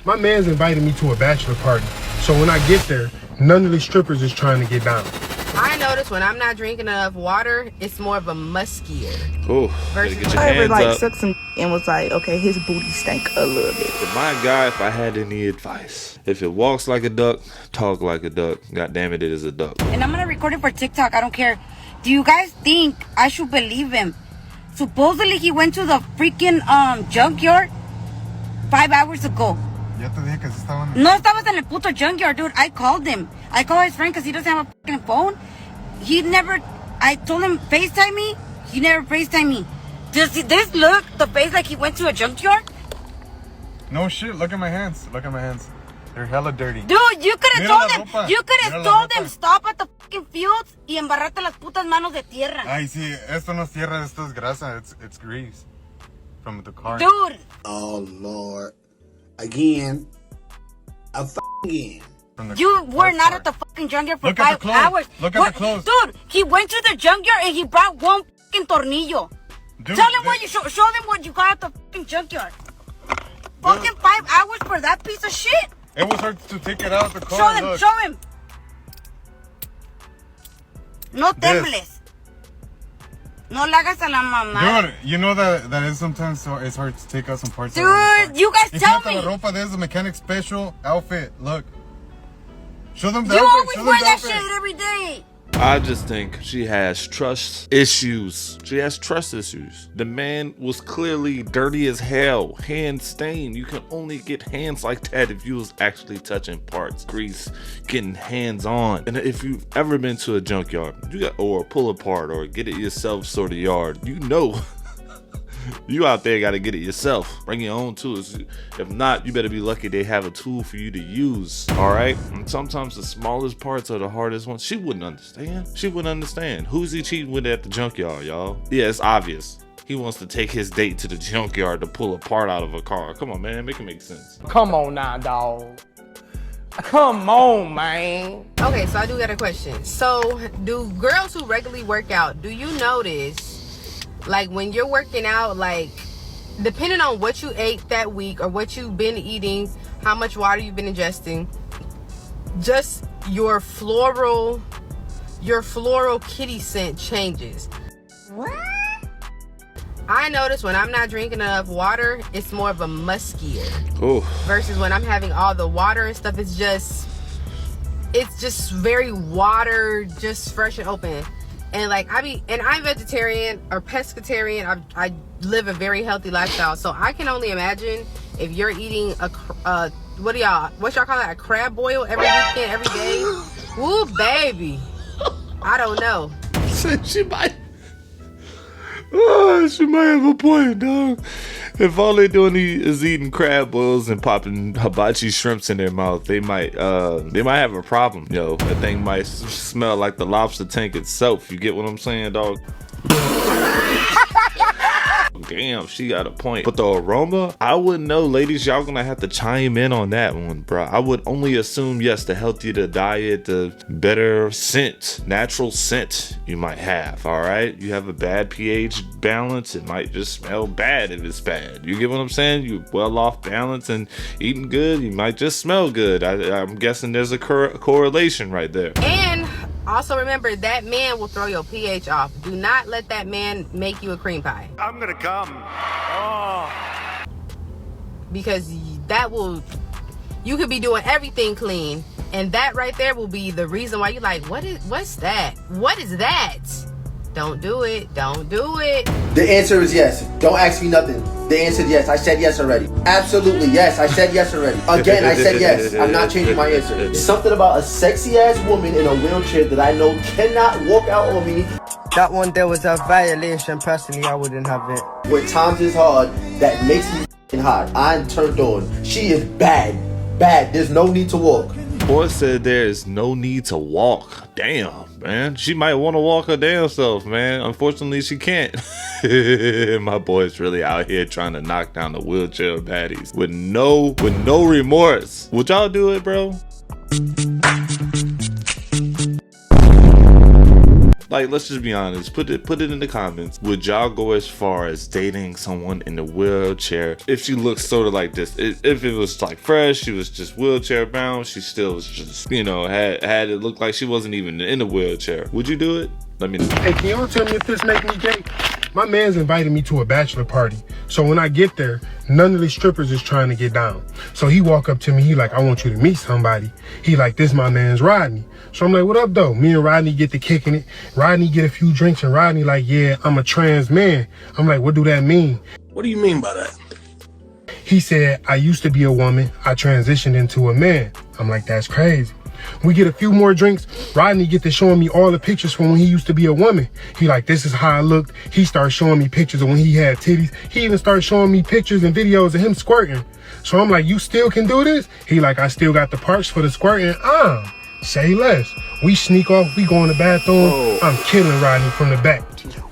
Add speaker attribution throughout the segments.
Speaker 1: My man's invited me to a bachelor party. So when I get there, none of the strippers is trying to get down.
Speaker 2: I notice when I'm not drinking enough water, it's more of a muskier.
Speaker 3: Oh,
Speaker 2: versus
Speaker 4: I ever like sucked some and was like, okay, his booty stank a little bit.
Speaker 3: For my guy, if I had any advice, if it walks like a duck, talk like a duck. God damn it, it is a duck.
Speaker 5: And I'm gonna record it for TikTok. I don't care. Do you guys think I should believe him? Supposedly he went to the freaking junkyard 5 hours ago.
Speaker 6: Ya te dije que sí estaban.
Speaker 5: No estabas en el puto junkyard, dude. I called him. I called his friend because he doesn't have a fucking phone. He never. I told him FaceTime me. He never FaceTime me. Does this look the face like he went to a junkyard?
Speaker 6: No shit. Look at my hands. Look at my hands. They're hella dirty.
Speaker 5: Dude, you could have told him.
Speaker 6: Ropa.
Speaker 5: You could have
Speaker 6: Mira
Speaker 5: told
Speaker 6: la
Speaker 5: him stop at the fucking fields y embarrarte las putas manos de tierra.
Speaker 6: Ay, sí. Esto no es tierra. Esto es grasa. It's grease from the car.
Speaker 5: Dude.
Speaker 7: Oh Lord. Again. Again.
Speaker 5: You were not at the fucking junkyard for
Speaker 6: Look at
Speaker 5: 5 hours.
Speaker 6: Look at the clothes.
Speaker 5: Dude, he went to the junkyard and he brought one fucking tornillo.
Speaker 6: Dude,
Speaker 5: Tell him what you show them what you got at the fucking junkyard. Fucking 5 hours for that piece of shit.
Speaker 6: It was hard to take it out of the car.
Speaker 5: Show him,
Speaker 6: look.
Speaker 5: show him. No tembles. No le hagas a la mamá.
Speaker 6: Dude, you know that is sometimes it's hard to take out some parts.
Speaker 5: Dude, you guys tell me.
Speaker 6: La ropa, there's a mechanic special outfit. Look. Show them the
Speaker 5: You
Speaker 6: outfit.
Speaker 5: always
Speaker 6: Show
Speaker 5: wear
Speaker 6: them the
Speaker 5: that
Speaker 6: outfit.
Speaker 5: shit every day.
Speaker 3: I just think she has trust issues. She has trust issues. The man was clearly dirty as hell, hand stained. You can only get hands like that if you was actually touching parts, grease, getting hands on. And if you've ever been to a junkyard, or pull apart or get it yourself sort of yard, you know. You out there got to get it yourself. Bring your own tools. If not, you better be lucky they have a tool for you to use. All right. And sometimes the smallest parts are the hardest ones. She wouldn't understand. She wouldn't understand. Who's he cheating with at the junkyard, y'all? Yeah, it's obvious. He wants to take his date to the junkyard to pull a part out of a car. Come on, man. Make it make sense.
Speaker 8: Come on now, dog. Come on, man.
Speaker 2: Okay, so I do got a question. So, do girls who regularly work out, do you notice, like when you're working out, like depending on what you ate that week or what you've been eating, how much water you've been ingesting, just your floral kitty scent changes?
Speaker 5: What?
Speaker 2: I notice when I'm not drinking enough water, it's more of a muskier.
Speaker 3: Oh.
Speaker 2: Versus when I'm having all the water and stuff, it's just very water, just fresh and open. And like I'm vegetarian or pescatarian. I live a very healthy lifestyle, so I can only imagine if you're eating what y'all call that, a crab boil every weekend, every day. Woo, baby. I don't know.
Speaker 3: She might have a point, dog. If all they're doing is eating crab boils and popping hibachi shrimps in their mouth, they might have a problem, yo. That thing might smell like the lobster tank itself. You get what I'm saying, dog? Damn, she got a point. But the aroma, I wouldn't know, ladies. Y'all gonna have to chime in on that one, bro. I would only assume, yes, the healthier the diet, the better scent, natural scent you might have. All right, you have a bad pH balance, it might just smell bad if it's bad. You get what I'm saying? You well off balance and eating good, you might just smell good. I'm guessing there's a correlation right there.
Speaker 2: And also remember, that man will throw your pH off. Do not let that man make you a cream pie.
Speaker 9: I'm gonna come. Oh.
Speaker 2: Because you could be doing everything clean, and that right there will be the reason why you're like, what's that? What is that? Don't do it. Don't do it.
Speaker 7: The answer is yes. Don't ask me nothing. The answer is yes. I said yes already. Absolutely yes. I said yes already. Again, I said yes. I'm not changing my answer. Something about a sexy ass woman in a wheelchair that I know cannot walk out on me.
Speaker 8: That one there was a violation. Personally, I wouldn't have it.
Speaker 7: When times is hard, that makes me f***ing hot. I'm turned on. She is bad. Bad. There's no need to walk.
Speaker 3: Boy said there is no need to walk. Damn, man. She might want to walk her damn self, man. Unfortunately, she can't. My boy's really out here trying to knock down the wheelchair baddies with no remorse. Would y'all do it, bro? Like, let's just be honest. Put it in the comments. Would y'all go as far as dating someone in a wheelchair if she looks sort of like this? If it was like fresh, she was just wheelchair bound, she still was just, you know, had it look like she wasn't even in a wheelchair. Would you do it? Let me know.
Speaker 1: Hey, can y'all tell me if this make me gay? My man's invited me to a bachelor party. So when I get there, none of the strippers is trying to get down. So he walk up to me, he like, I want you to meet somebody. He like, this my man's Rodney. So I'm like, what up though? Me and Rodney get to kicking it. Rodney get a few drinks and Rodney like, yeah, I'm a trans man. I'm like, what do that mean?
Speaker 10: What do you mean by that?
Speaker 1: He said, I used to be a woman. I transitioned into a man. I'm like, that's crazy. We get a few more drinks. Rodney get to showing me all the pictures from when he used to be a woman. He like, this is how I looked. He started showing me pictures of when he had titties. He even started showing me pictures and videos of him squirting. So I'm like, you still can do this? He like, I still got the parts for the squirting. Say less. We sneak off. We go in the bathroom. Oh. I'm killing Rodney from the back.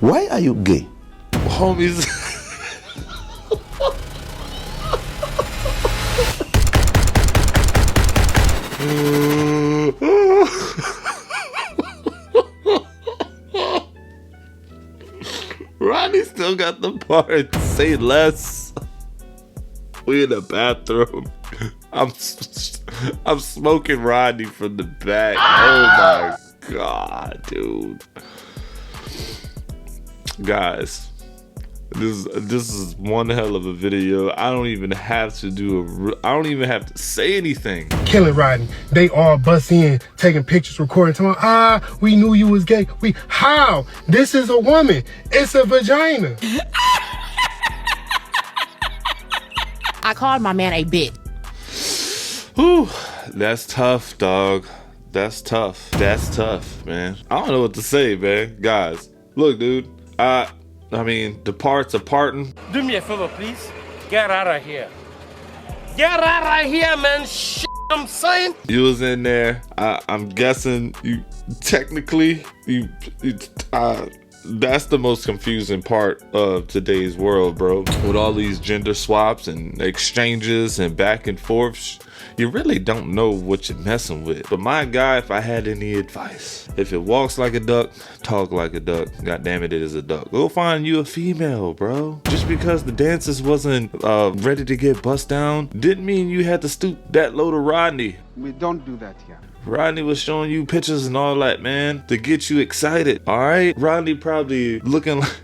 Speaker 10: Why are you gay?
Speaker 3: Homies. Rodney still got the part. Say less. We in the bathroom. I'm smoking Rodney from the back. Oh my god, dude. Guys, this is one hell of a video. I don't even have to say anything.
Speaker 1: Killing Rodney. They all bust in, taking pictures, recording, talking, we knew you was gay. How? This is a woman. It's a vagina.
Speaker 11: I called my man a bitch.
Speaker 3: Whew, that's tough, dog. That's tough. That's tough, man. I don't know what to say, man. Guys, look, dude. I mean, the parts are parting.
Speaker 8: Do me a favor, please. Get out of here. Get out of here, man. Shit, I'm saying.
Speaker 3: You was in there. I'm guessing you technically that's the most confusing part of today's world, bro. With all these gender swaps and exchanges and back and forths, you really don't know what you're messing with. But my guy, if I had any advice, if it walks like a duck, talk like a duck, god damn it, it is a duck. Go find you a female, bro. Just because the dancers wasn't ready to get bust down, didn't mean you had to stoop that low to Rodney.
Speaker 12: We don't do that here.
Speaker 3: Rodney was showing you pictures and all that, man, to get you excited, all right? Rodney probably looking like...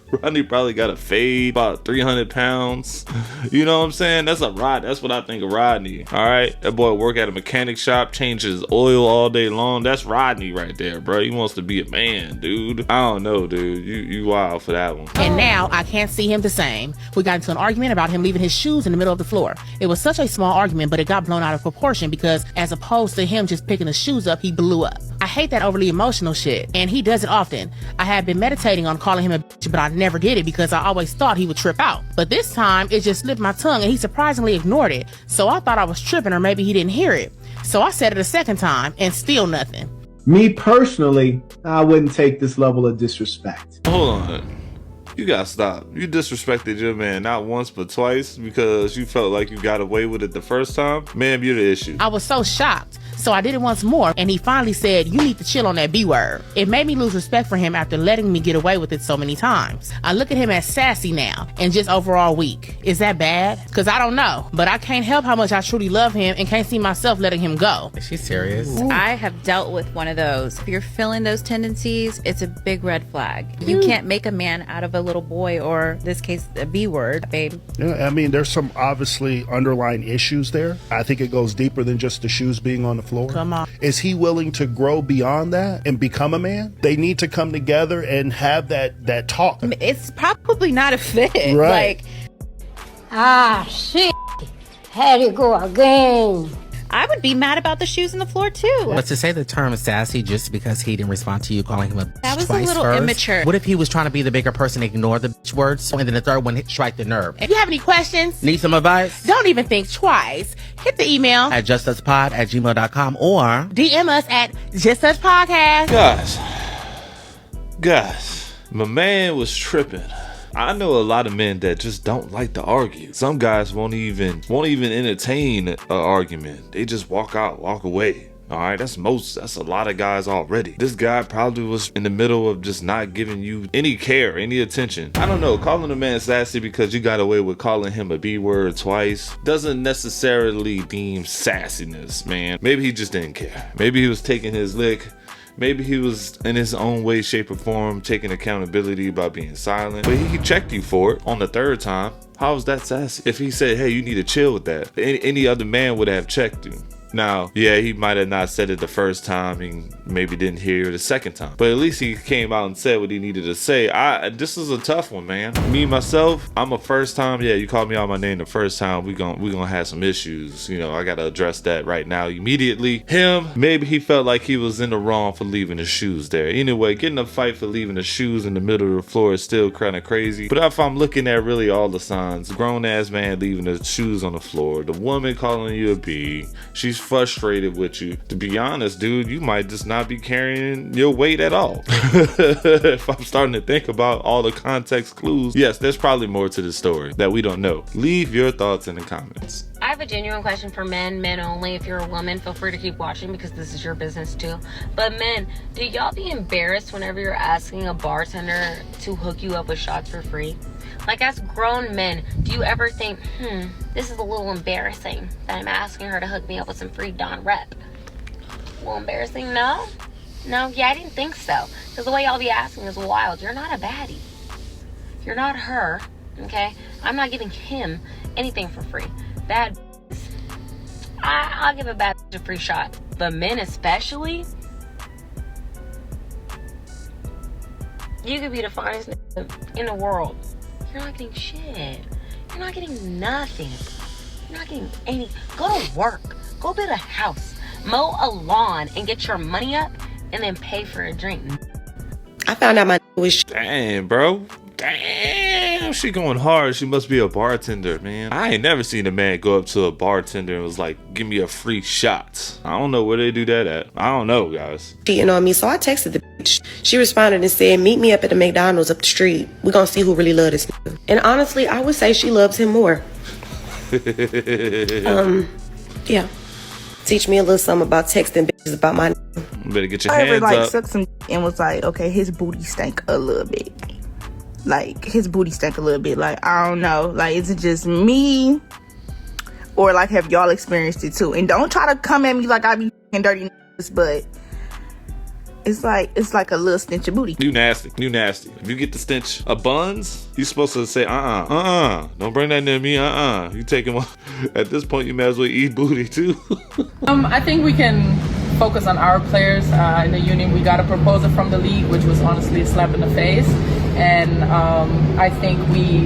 Speaker 3: Rodney probably got a fade, about 300 pounds. You know what I'm saying? That's what I think of Rodney, all right? That boy work at a mechanic shop, changes oil all day long. That's Rodney right there, bro. He wants to be a man, dude. I don't know, dude. You wild for that one.
Speaker 11: And now I can't see him the same. We got into an argument about him leaving his shoes in the middle of the floor. It was such a small argument, but it got blown out of proportion because as opposed to him just picking the shoes up, he blew up. I hate that overly emotional shit, and he does it often. I have been meditating on calling him a bitch, but I never did it because I always thought he would trip out. But this time, it just slipped my tongue and he surprisingly ignored it. So I thought I was tripping, or maybe he didn't hear it. So I said it a second time and still nothing.
Speaker 13: Me personally, I wouldn't take this level of disrespect.
Speaker 3: Hold on. You gotta stop. You disrespected your man not once but twice because you felt like you got away with it the first time. Ma'am, you're the issue.
Speaker 11: I was so shocked. So I did it once more, and he finally said, you need to chill on that B word. It made me lose respect for him after letting me get away with it so many times. I look at him as sassy now, and just overall weak. Is that bad? Because I don't know, but I can't help how much I truly love him and can't see myself letting him go.
Speaker 14: Is she serious?
Speaker 15: Ooh. I have dealt with one of those. If you're feeling those tendencies, it's a big red flag. You can't make a man out of a little boy, or in this case, a B word, babe.
Speaker 16: Yeah, I mean, there's some obviously underlying issues there. I think it goes deeper than just the shoes being on the floor.
Speaker 11: Come on.
Speaker 16: Is he willing to grow beyond that and become a man? They need to come together and have that talk.
Speaker 15: It's probably not a fit.
Speaker 16: Right.
Speaker 17: Shit. Had to go again.
Speaker 15: I would be mad about the shoes on the floor too.
Speaker 14: But to say the term sassy just because he didn't respond to you calling him a bitch
Speaker 15: that was
Speaker 14: twice
Speaker 15: a little
Speaker 14: first,
Speaker 15: immature.
Speaker 14: What if he was trying to be the bigger person, ignore the bitch words, and then the third one strike the nerve?
Speaker 11: If you have any questions,
Speaker 14: need some advice,
Speaker 11: don't even think twice. Hit the email
Speaker 14: at justuspod@gmail.com or
Speaker 11: DM us at justuspodcast.
Speaker 3: Guys, my man was tripping. I know a lot of men that just don't like to argue. Some guys won't even entertain an argument. They just walk out, walk away. All right, that's a lot of guys already. This guy probably was in the middle of just not giving you any care, any attention. I don't know, calling a man sassy because you got away with calling him a B word twice doesn't necessarily deem sassiness, man. Maybe he just didn't care. Maybe he was taking his lick. Maybe he was in his own way, shape, or form taking accountability by being silent. But he checked you for it on the third time. How is that sassy? If he said, hey, you need to chill with that, any other man would have checked you. Now, yeah, he might have not said it the first time and maybe didn't hear it the second time. But at least he came out and said what he needed to say. This is a tough one, man. Me, myself, I'm a first time. Yeah, you called me out my name the first time. We gonna have some issues. You know, I gotta address that right now immediately. Him, maybe he felt like he was in the wrong for leaving his shoes there. Anyway, getting a fight for leaving the shoes in the middle of the floor is still kind of crazy. But if I'm looking at really all the signs, grown ass man leaving the shoes on the floor, the woman calling you a B, she's frustrated with you. To be honest, dude, you might just not be carrying your weight at all. If I'm starting to think about all the context clues, yes, there's probably more to the story that we don't know. Leave your thoughts in the comments.
Speaker 12: I have a genuine question for men only. If you're a woman, feel free to keep watching because this is your business too. But men, do y'all be embarrassed whenever you're asking a bartender to hook you up with shots for free? Like, as grown men, do you ever think, this is a little embarrassing that I'm asking her to hook me up with some free Don Rep? A little embarrassing? No? Yeah, I didn't think so. Because the way y'all be asking is wild. You're not a baddie. You're not her, okay? I'm not giving him anything for free. Bad I'll give a bad a free shot. But men especially, you could be the finest nigga in the world. You're not getting shit. You're not getting nothing. You're not getting any. Go to work. Go build a house. Mow a lawn and get your money up and then pay for a drink.
Speaker 18: I found out my was.
Speaker 3: Damn, bro. Damn, she going hard. She must be a bartender, man. I ain't never seen a man go up to a bartender and was like, give me a free shot. I don't know where they do that at. I don't know, guys.
Speaker 18: Cheating on me, so I texted the bitch. She responded and said, meet me up at the McDonald's up the street. We're gonna see who really loves this nigga. And honestly, I would say she loves him more. Yeah. Teach me a little something about texting bitches about my nigga.
Speaker 3: Better get your hands up.
Speaker 4: Sucked some and was like, okay, his booty stank a little bit. Like, his booty stank a little bit. Like, I don't know. Like, is it just me? Or, like, have y'all experienced it, too? And don't try to come at me like I be f***ing dirty niggas, but it's like a little stench of booty.
Speaker 3: You nasty. If you get the stench of buns, you supposed to say, don't bring that near me, You take him off. At this point, you might as well eat booty, too.
Speaker 19: I think we can focus on our players in the union. We got a proposal from the league, which was honestly a slap in the face. And I think we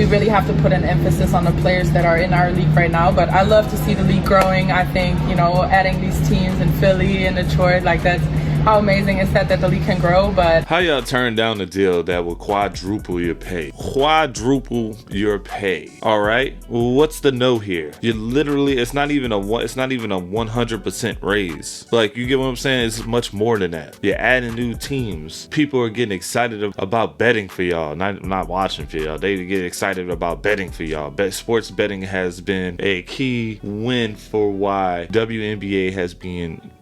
Speaker 19: really have to put an emphasis on the players that are in our league right now. But I love to see the league growing. I think, adding these teams in Philly and Detroit, like, that's how amazing is that the league can grow. But
Speaker 3: how y'all turn down a deal that will quadruple your pay? Quadruple your pay. All right. Well, what's the no here? You literally, it's not even a 100% raise. Like, you get what I'm saying? It's much more than that. You're adding new teams. People are getting excited about betting for y'all, not watching for y'all. They get excited about betting for y'all. Sports betting has been a key win for why WNBA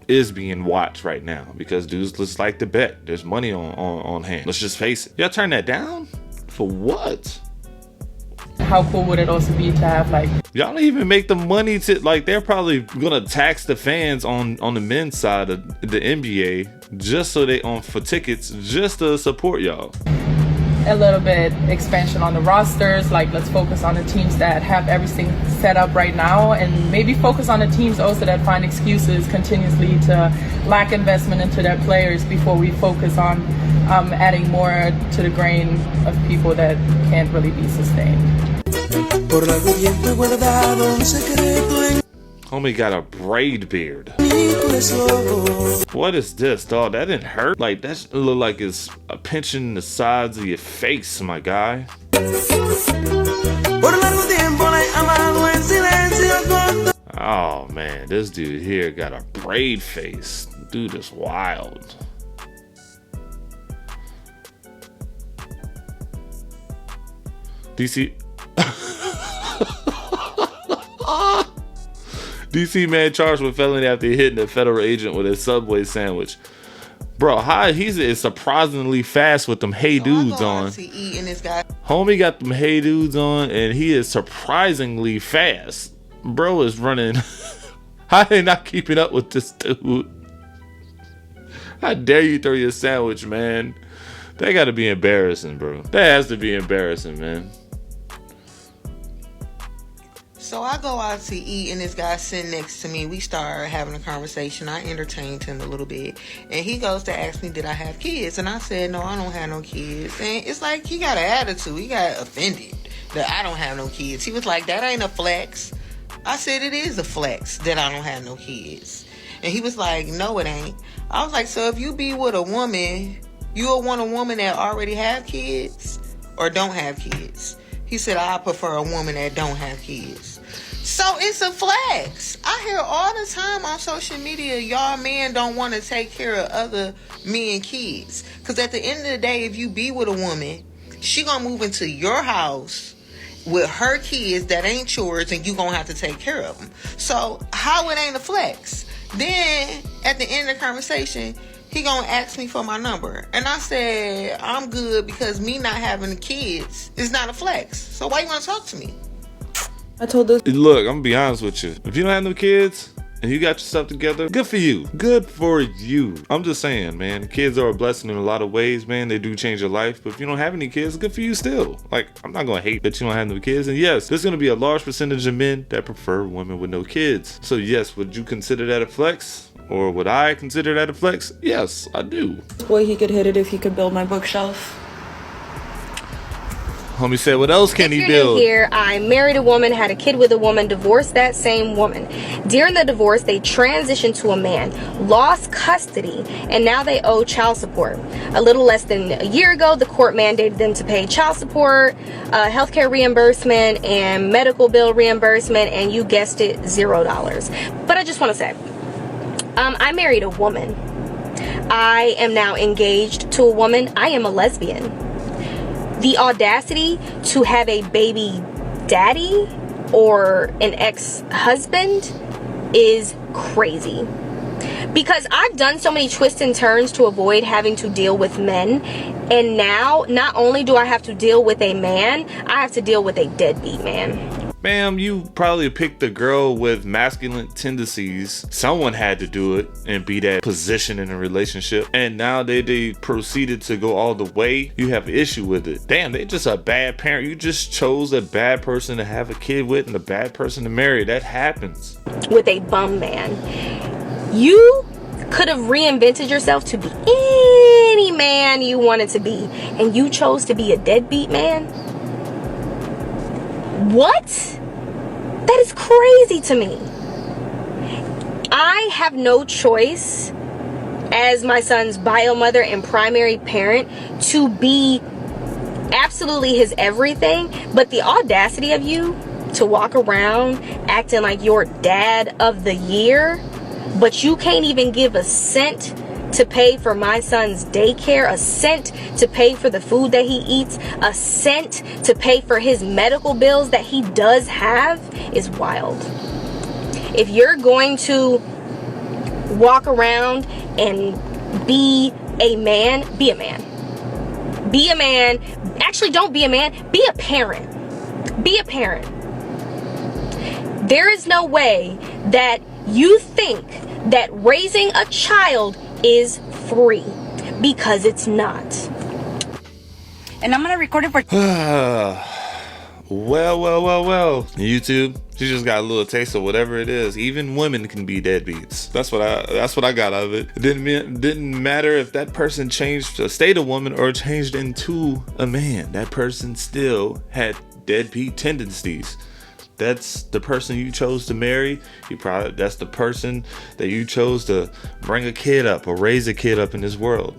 Speaker 3: is being watched right now, because dudes just like to bet. There's money on hand. Let's just face it. Y'all turn that down? For what?
Speaker 19: How cool would it also be to have, like,
Speaker 3: y'all don't even make the money to, like, they're probably gonna tax the fans on the men's side of the NBA just so they for tickets just to support y'all.
Speaker 19: A little bit expansion on the rosters. Like, let's focus on the teams that have everything set up right now, and maybe focus on the teams also that find excuses continuously to lack investment into their players before we focus on adding more to the grain of people that can't really be sustained.
Speaker 3: Homie got a braid beard. What is this, dog? That didn't hurt. Like, that look like it's pinching the sides of your face, my guy. Oh man, this dude here got a braid face. Dude is wild. DC. DC man charged with felony after hitting a federal agent with a Subway sandwich. Bro, how is surprisingly fast with them Hey Dudes on. Homie got them Hey Dudes on, and he is surprisingly fast. Bro is running. How they not keeping up with this dude? How dare you throw your sandwich, man? That gotta be embarrassing, bro. That has to be embarrassing, man.
Speaker 4: So I go out to eat, and this guy sitting next to me. We start having a conversation. I entertained him a little bit, and he goes to ask me, did I have kids? And I said, no, I don't have no kids. And it's like he got an attitude. He got offended that I don't have no kids. He was like, that ain't a flex. I said, it is a flex that I don't have no kids. And he was like, no, it ain't. I was like, so if you be with a woman, you'll want a woman that already have kids or don't have kids? He said, I prefer a woman that don't have kids. So it's a flex. I hear all the time on social media, y'all men don't want to take care of other men kids. Because at the end of the day, if you be with a woman, she gonna move into your house with her kids that ain't yours, and you gonna have to take care of them. So how it ain't a flex? Then at the end of the conversation, he gonna ask me for my number, and I said I'm good because me not having the kids is not a flex. So why you want to talk to me?
Speaker 3: I told this. Look, I'm gonna be honest with you. If you don't have no kids and you got yourself together, good for you. Good for you. I'm just saying, man. Kids are a blessing in a lot of ways, man. They do change your life. But if you don't have any kids, good for you still. Like, I'm not gonna hate that you don't have no kids. And yes, there's gonna be a large percentage of men that prefer women with no kids. So yes, would you consider that a flex? Or would I consider that a flex? Yes, I do.
Speaker 20: Boy, he could hit it if he could build my bookshelf.
Speaker 3: Homie said, what else can he build?
Speaker 21: Here, I married a woman, had a kid with a woman, divorced that same woman. During the divorce, they transitioned to a man, lost custody, and now they owe child support. A little less than a year ago, the court mandated them to pay child support, healthcare reimbursement, and medical bill reimbursement, and you guessed it, $0. But I just want to say, I married a woman. I am now engaged to a woman. I am a lesbian. The audacity to have a baby daddy or an ex-husband is crazy. Because I've done so many twists and turns to avoid having to deal with men. And now, not only do I have to deal with a man, I have to deal with a deadbeat man.
Speaker 3: Ma'am, you probably picked a girl with masculine tendencies. Someone had to do it and be that position in a relationship. And now they proceeded to go all the way. You have an issue with it. Damn, they just a bad parent. You just chose a bad person to have a kid with and a bad person to marry. That happens.
Speaker 21: With a bum man. You could have reinvented yourself to be any man you wanted to be. And you chose to be a deadbeat man? What? That is crazy to me. I have no choice as my son's bio mother and primary parent to be absolutely his everything, but the audacity of you to walk around acting like you're dad of the year, but you can't even give a cent to pay for my son's daycare, a cent to pay for the food that he eats, a cent to pay for his medical bills that he does have, is wild. If you're going to walk around and be a man, be a man. Be a man. Actually, don't be a man. Be a parent. Be a parent. There is no way that you think that raising a child is free, because it's not.
Speaker 5: And I'm gonna record it for
Speaker 3: well, YouTube, she just got a little taste of whatever it is. Even women can be deadbeats. That's what I got out of it. It didn't matter if that person changed to stay a woman or changed into a man. That person still had deadbeat tendencies. That's the person you chose to marry. That's the person that you chose to bring a kid up or raise a kid up in this world.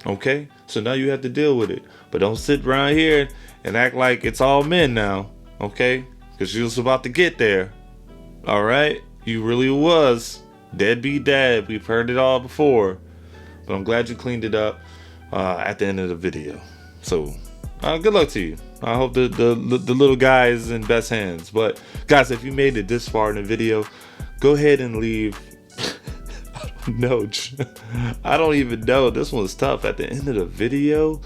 Speaker 3: Okay? So now you have to deal with it. But don't sit around here and act like it's all men now. Okay? Because you was about to get there. Alright? You really was. Deadbeat dad. We've heard it all before. But I'm glad you cleaned it up at the end of the video. So, good luck to you. I hope the little guy is in best hands. But guys, if you made it this far in the video, go ahead and leave. No, I don't even know. This one's tough. At the end of the video,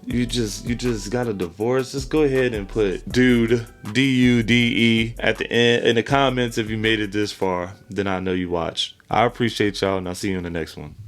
Speaker 3: you just got a divorce. Just go ahead and put dude, D-U-D-E, at the end in the comments if you made it this far. Then I know you watched. I appreciate y'all, and I'll see you in the next one.